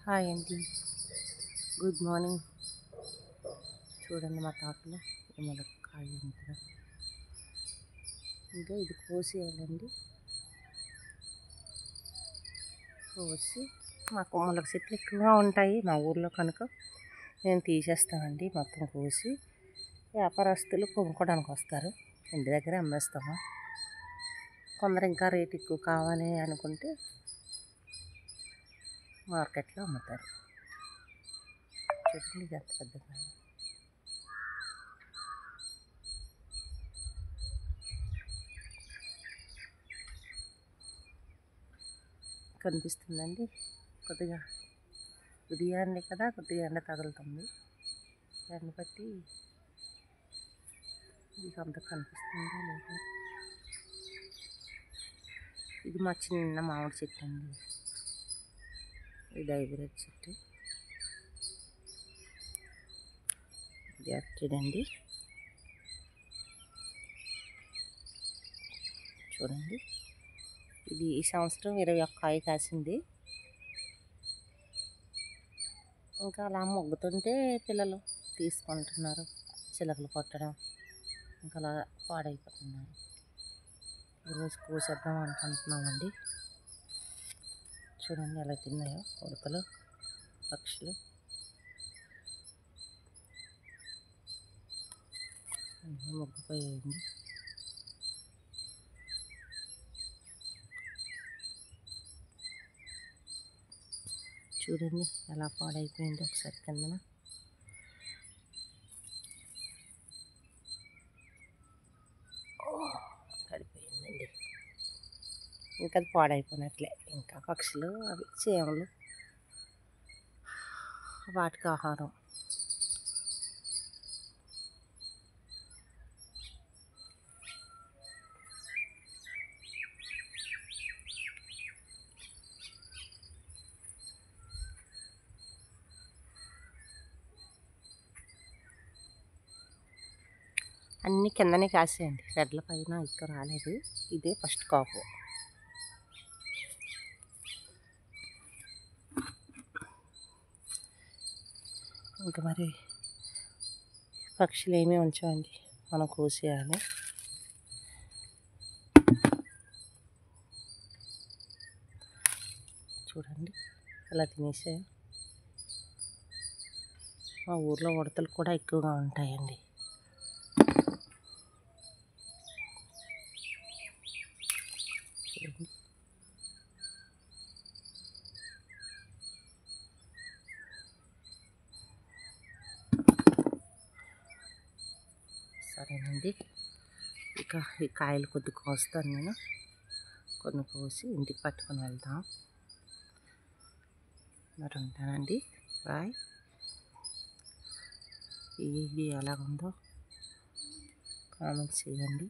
Hi అండి, good morning. చూడండి మా తోటలో ములక్కాయ ఉంటుంది. ఇంకా ఇది కోసేయాలండి. కోసి మాకు ములక చెట్లు ఎక్కువగా ఉంటాయి మా ఊర్లో కనుక నేను తీసేస్తానండి. మొత్తం కోసి వ్యాపారస్తులు కొనుక్కోవడానికి వస్తారు, ఇంటి దగ్గర అమ్మేస్తాము. కొందరు ఇంకా రేట్ ఎక్కువ కావాలి అనుకుంటే మార్కెట్లో అమ్ముతారు. చూడండి ఇది ఎంత పెద్దగా కనిపిస్తుందండి. కొద్దిగా ఉదయాన్నే కదా, కొద్దిగా ఎండ తగులుతుంది. ఎండ బట్టి మీకు అంత కనిపిస్తుందో లేదో. ఇది మా చిన్న మామిడి చెట్టు అండి, ఇది హైబ్రిడ్ చెట్టు. ఇది చూడండి, చూడండి ఇది ఈ సంవత్సరం 21 కాయ కాసింది. ఇంకా అలా మొగ్గుతుంటే పిల్లలు తీసుకుంటున్నారు, చిలకలు కొట్టడం ఇంకా అలా పాడైపోతున్నారు. ఈరోజు కోసేద్దాం అనుకుంటున్నామండి. చూడండి ఎలా తిన్నాయో ఉడతలు, పక్షులు. అన్నీ మొగ్గిపోయాయండి. చూడండి ఎలా పాడైపోయింది ఒకసారి కిందన. పడిపోయిందండి. ఇంకా అది పాడైపోయినట్లే. ఇంకా పక్షులు అవి చీమలు వాటికి ఆహారం. అన్నీ కిందనే కాసాయండి, రెడ్ల పైన ఇక్కడ రాలేదు. ఇదే ఫస్ట్ కాపు. ఇంకా మరి పక్షులు ఏమీ ఉంచవండి, మనం కోసేయాలి. చూడండి అలా తినేసాయి. మా ఊర్లో ఉడతలు కూడా ఎక్కువగా ఉంటాయండి. చూడండి సరేనండి, ఇక ఈ కాయలు కొద్ది కోస్తాను నేను. కొన్ని కోసి ఇంటికి పట్టుకొని వెళ్తాం. మరి ఉంటానండి, బాయ్. ఈ వీడియో ఎలాగుందో కామెంట్స్ చేయండి.